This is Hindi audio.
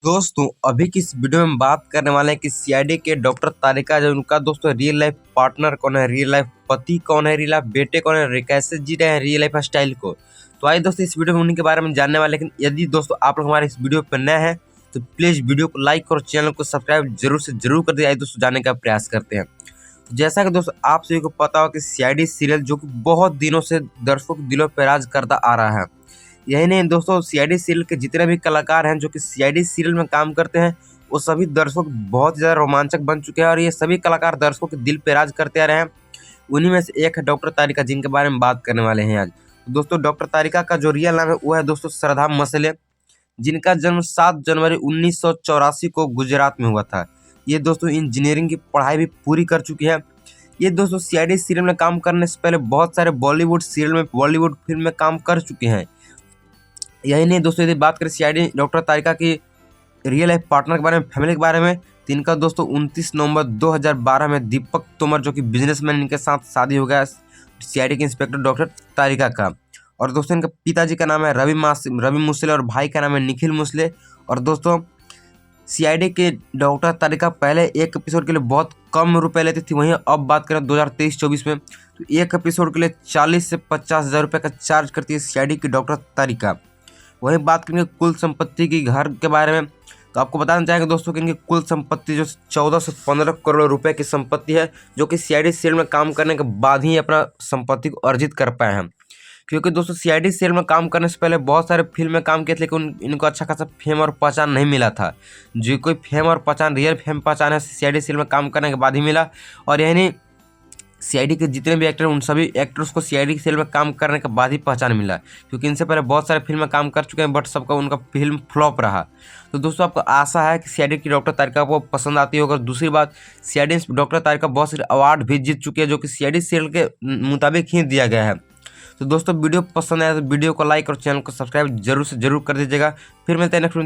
दोस्तों अभी की इस वीडियो में बात करने वाले हैं कि सीआईडी के डॉक्टर तारिका जो उनका दोस्तों रियल लाइफ पार्टनर कौन है, रियल लाइफ पति कौन है, रियल लाइफ बेटे कौन है, कैसे जी रहे हैं रियल लाइफ स्टाइल को। तो आइए दोस्तों इस वीडियो में उन्हीं के बारे में जानने वाले। लेकिन यदि दोस्तों आप लोग हमारे इस वीडियो पर नए हैं तो प्लीज वीडियो को लाइक और चैनल को सब्सक्राइब जरूर से जरूर कर दिए। आइए दोस्तों जानने का प्रयास करते हैं। तो जैसा कि दोस्तों आप सभी को पता हो कि सीआईडी सीरियल जो कि बहुत दिनों से दर्शकों के दिलों पर राज करता आ रहा है। यही नहीं दोस्तों, सीआईडी सीरियल के जितने भी कलाकार हैं जो कि सीआईडी सीरियल में काम करते हैं वो सभी दर्शकों बहुत ज़्यादा रोमांचक बन चुके हैं और ये सभी कलाकार दर्शकों के दिल पे राज करते आ रहे हैं। उन्हीं में से एक है डॉक्टर तारिका, जिनके बारे में बात करने वाले हैं आज। तो दोस्तों डॉक्टर तारिका का जो रियल नाम है वो है दोस्तों श्रद्धा मसले, जिनका जन्म 7 जनवरी 1984 को गुजरात में हुआ था। ये दोस्तों इंजीनियरिंग की पढ़ाई भी पूरी कर चुकी है। ये दोस्तों सीआईडी सीरियल में काम करने से पहले बहुत सारे बॉलीवुड सीरियल में, बॉलीवुड फिल्म में काम कर चुके हैं। यही नहीं दोस्तों, यदि बात करें सीआईडी डॉक्टर तारिका की रियल लाइफ पार्टनर के बारे में, फैमिली के बारे में, तो इनका दोस्तों 29 नवंबर 2012 में दीपक तोमर जो कि बिजनेसमैन, इनके साथ शादी हो गया सीआईडी के इंस्पेक्टर डॉक्टर तारिका का। और दोस्तों इनके पिताजी का नाम है रवि मुसले और भाई का नाम है निखिल मुसले। और दोस्तों सीआईडी के डॉक्टर तारिका पहले एक एपिसोड के लिए बहुत कम रुपए लेती थी, वहीं अब बात करें 2023-24 में तो एक एपिसोड के लिए 40 से 50 हज़ार रुपये का चार्ज करती है सीआईडी की डॉक्टर तारिका। वहीं बात करेंगे कुल संपत्ति की, घर के बारे में, तो आपको बताना चाहेंगे दोस्तों कि इनकी कुल संपत्ति जो 14 से 15 करोड़ रुपए की संपत्ति है, जो कि सीआईडी सीरियल में काम करने के बाद ही अपना संपत्ति को अर्जित कर पाए हैं। क्योंकि दोस्तों सीआईडी सीरियल में काम करने से पहले बहुत सारे फिल्म में काम किए थे, लेकिन इनको अच्छा खासा फेम और पहचान नहीं मिला था। जो कोई फेम और पहचान, रियल फेम पहचान है, सीआईडी सीरियल में काम करने के बाद ही मिला। और यही नहीं, सीआईडी के जितने भी एक्टर, उन सभी एक्टर्स को सीआईडी सीरियल में काम करने के बाद ही पहचान मिला, क्योंकि इनसे पहले बहुत सारे फिल्म में काम कर चुके हैं बट सबका उनका फिल्म फ्लॉप रहा। तो दोस्तों आपको आशा है कि सीआईडी की डॉक्टर तारिका को पसंद आती होगी। दूसरी बात, सीआईडी डॉक्टर तारिका बहुत सारे अवार्ड भी जीत चुकी है, जो कि सीआईडी सीरियल के मुताबिक ही दिया गया है। तो दोस्तों वीडियो पसंद आया तो वीडियो को लाइक और चैनल को सब्सक्राइब जरूर से जरूर कर दीजिएगा। फिर मिलते हैं नेक्स्ट।